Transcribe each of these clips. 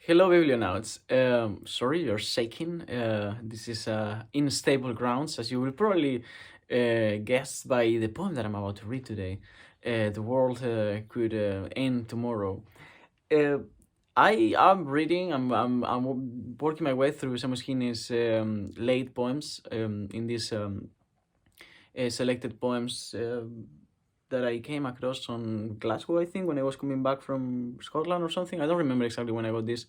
Hello, Biblionauts. Sorry, you're shaking. This is unstable grounds, as you will probably guess by the poem that I'm about to read today. The world could end tomorrow. Uh, I am reading. I'm working my way through Seamus Heaney's late poems in these selected poems that I came across on Glasgow, I think, when I was coming back from Scotland or something. I don't remember exactly when I got this,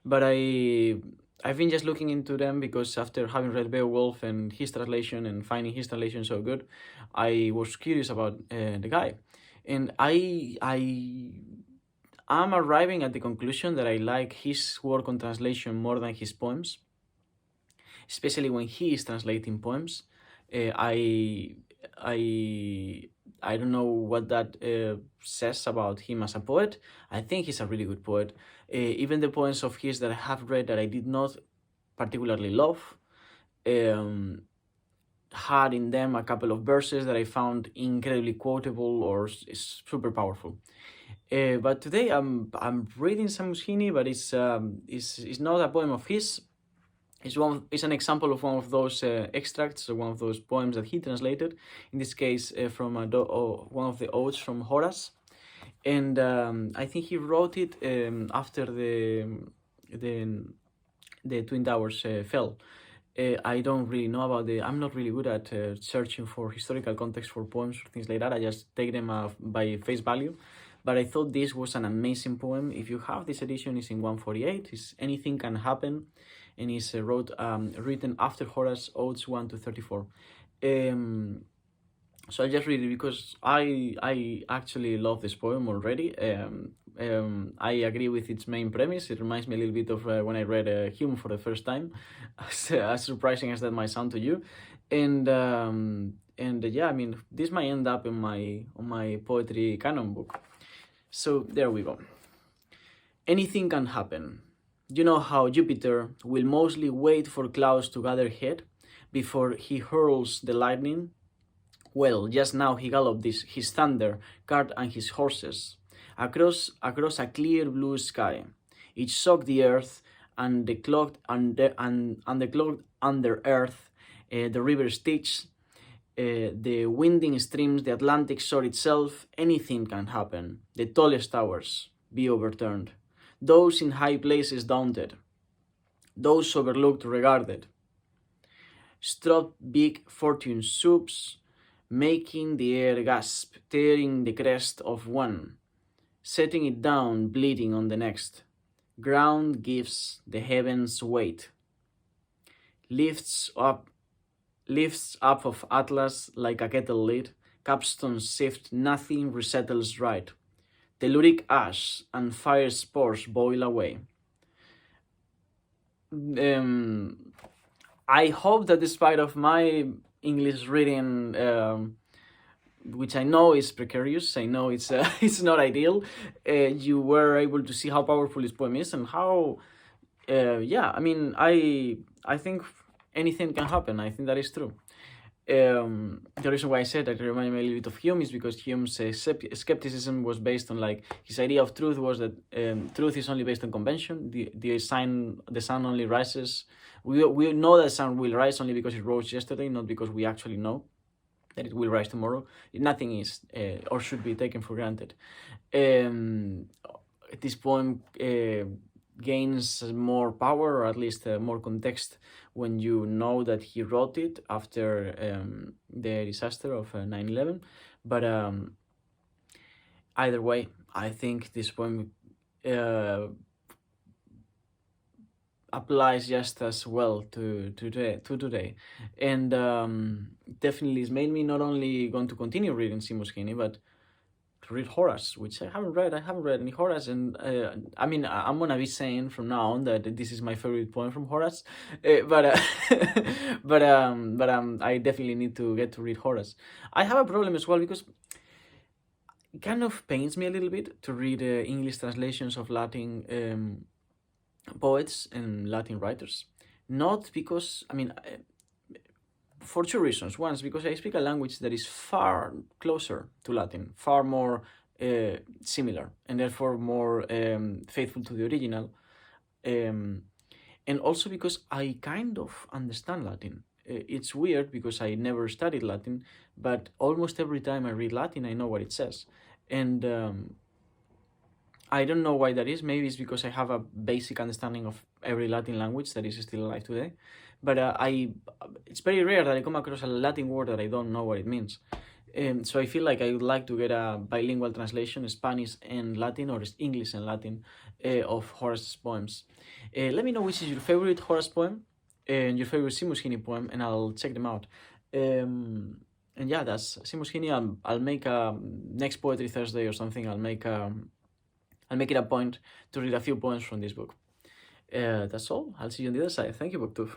but I've been just looking into them because after having read Beowulf and his translation and finding his translation so good, I was curious about the guy, and I'm arriving at the conclusion that I like his work on translation more than his poems, especially when he is translating poems. Uh, I I I don't know what that says about him as a poet. I think he's a really good poet. Even the poems of his that I have read that I did not particularly love um, had in them a couple of verses that I found incredibly quotable or super powerful. But today I'm reading some Heaney, but it's not a poem of his. It's an example of one of those extracts, or one of those poems that he translated. In this case, from one of the odes from Horace, and I think he wrote it after the the Twin Towers fell. I don't really know about the. I'm not really good at searching for historical context for poems or things like that. I just take them by face value. But I thought this was an amazing poem. If you have this edition, it's in 148. It's Anything Can Happen, and it's written after Horace Odes 1 to 34. So I just read it because I actually love this poem already. I agree with its main premise. It reminds me a little bit of when I read Hume for the first time, as surprising as that might sound to you. And yeah, I mean, this might end up in my poetry canon book. So there we go. Anything can happen. You know how Jupiter will mostly wait for clouds to gather head before he hurls the lightning? Well, just now he galloped his thunder, cart and his horses across a clear blue sky. It shocked the earth and the clogged under earth, the river Styx, the winding streams, the Atlantic shore itself. Anything can happen. The tallest towers be overturned. Those in high places daunted. Those overlooked regarded. Strut big fortune swoops, making the air gasp, tearing the crest of one, setting it down, bleeding on the next. Ground gives the heavens weight, lifts up of Atlas like a kettle lid, capstones sift, nothing resettles right. Telluric ash and fire spores boil away. I hope that despite of my English reading, which I know is precarious, I know it's it's not ideal, you were able to see how powerful this poem is and how, yeah, I mean, I think anything can happen. I think that is true. The reason why I said that it reminded me a little bit of Hume is because Hume's skepticism was based on, like, his idea of truth was that truth is only based on convention. The sun only rises. We know that the sun will rise only because it rose yesterday, not because we actually know that it will rise tomorrow. Nothing is or should be taken for granted. This poem gains more power, or at least more context, when you know that he wrote it after the disaster of 9/11. But either way, I think this poem applies just as well to today. And definitely it's made me not only going to continue reading Seamus Heaney, but to read Horace, which I haven't read. I haven't read any Horace, and I mean, I'm gonna be saying from now on that this is my favorite poem from Horace, but I definitely need to get to read Horace. I have a problem as well because it kind of pains me a little bit to read English translations of Latin poets and Latin writers. Not because, I mean, for two reasons. One is because I speak a language that is far closer to Latin, far more similar, and therefore more faithful to the original. And also because I kind of understand Latin. It's weird because I never studied Latin, but almost every time I read Latin, I know what it says. And I don't know why that is. Maybe it's because I have a basic understanding of every Latin language that is still alive today. But it's very rare that I come across a Latin word that I don't know what it means. So I feel like I would like to get a bilingual translation, Spanish and Latin, or English and Latin, of Horace's poems. Let me know which is your favorite Horace poem and your favorite Seamus Heaney poem, and I'll check them out. And yeah, that's Seamus Heaney. I'll make a next Poetry Thursday or something. I'll make it a point to read a few poems from this book. That's all. I'll see you on the other side. Thank you, Booktube.